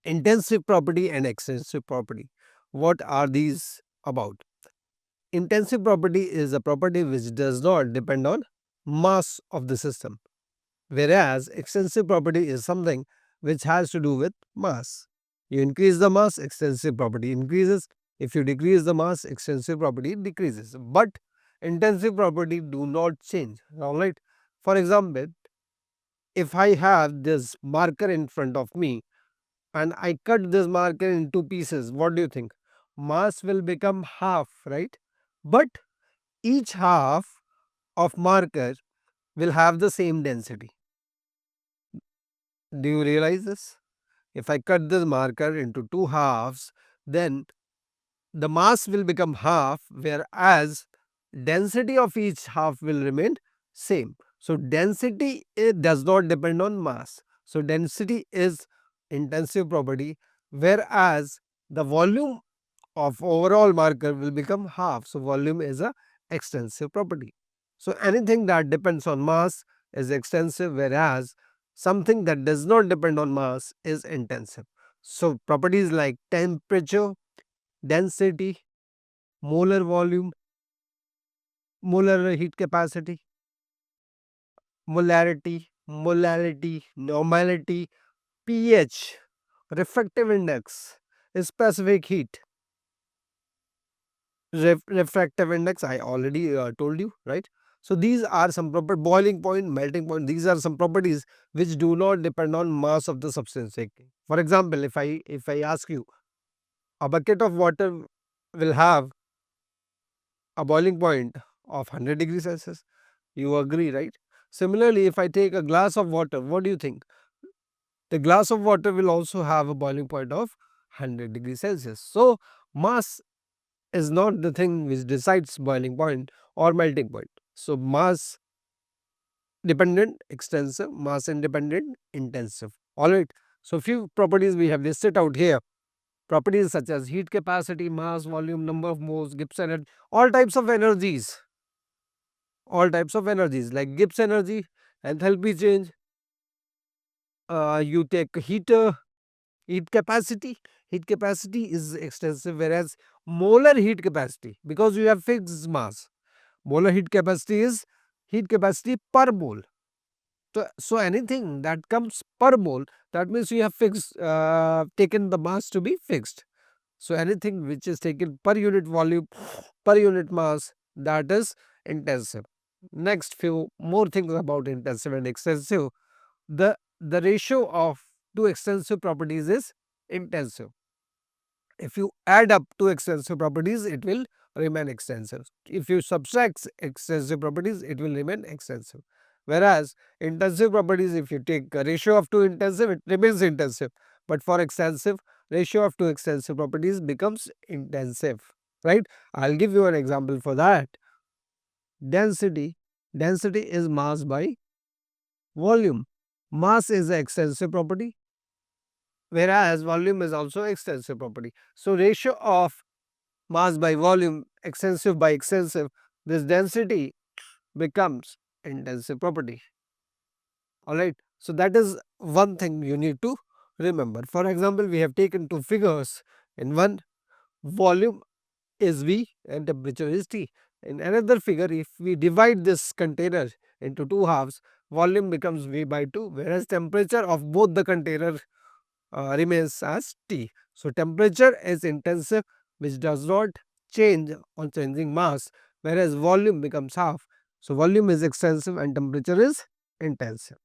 Intensive property and extensive property. What are these about? Intensive property is a property which does not depend on mass of the system, whereas extensive property is something which has to do with mass. You increase the mass, extensive property increases. If you decrease the mass, extensive property decreases. But intensive property do not change. All right. For example, if I have this marker in front of me and I cut this marker into pieces, what do you think? Mass will become half, right? But each half of marker will have the same density. Do you realize this? If I cut this marker into two halves, then the mass will become half, whereas density of each half will remain same. So density, it does not depend on mass. So density is intensive property, whereas the volume of overall marker will become half. So volume is a extensive property. So anything that depends on mass is extensive, whereas something that does not depend on mass is intensive. So properties like temperature, density, molar volume, molar heat capacity, molarity, normality, pH, refractive index, specific heat, refractive index I already told you, right? So these are some proper boiling point, melting point, these are some properties which do not depend on mass of the substance. For example, if I ask you, a bucket of water will have a boiling point of 100 degrees Celsius. You agree, right? Similarly, if I take a glass of water, what do you think? The glass of water will also have a boiling point of 100 degrees Celsius. So mass is not the thing which decides boiling point or melting point. So mass dependent extensive, mass independent intensive. All right. So few properties we have listed out here. Properties such as heat capacity, mass, volume, number of moles, Gibbs energy, all types of energies, like Gibbs energy, enthalpy change. You take heater, heat capacity. Heat capacity is extensive, whereas molar heat capacity, because you have fixed mass, molar heat capacity is heat capacity per mole. So anything that comes per mole, that means you have fixed, taken the mass to be fixed. So anything which is taken per unit volume, per unit mass, that is intensive. Next, few more things about intensive and extensive. The ratio of two extensive properties is intensive. If you add up two extensive properties, it will remain extensive. If you subtract extensive properties, it will remain extensive. Whereas intensive properties, if you take a ratio of two intensive, it remains intensive. But for extensive, ratio of two extensive properties becomes intensive. Right? I'll give you an example for that. Density. Density is mass by volume. Mass is an extensive property, whereas volume is also extensive property. So ratio of mass by volume, extensive by extensive, this density becomes intensive property. Alright. So that is one thing you need to remember. For example, we have taken two figures. In one, volume is V and temperature is T. In another figure, if we divide this container into two halves, volume becomes V by 2, whereas temperature of both the container remains as T. So temperature is intensive, which does not change on changing mass, whereas volume becomes half. So volume is extensive and temperature is intensive.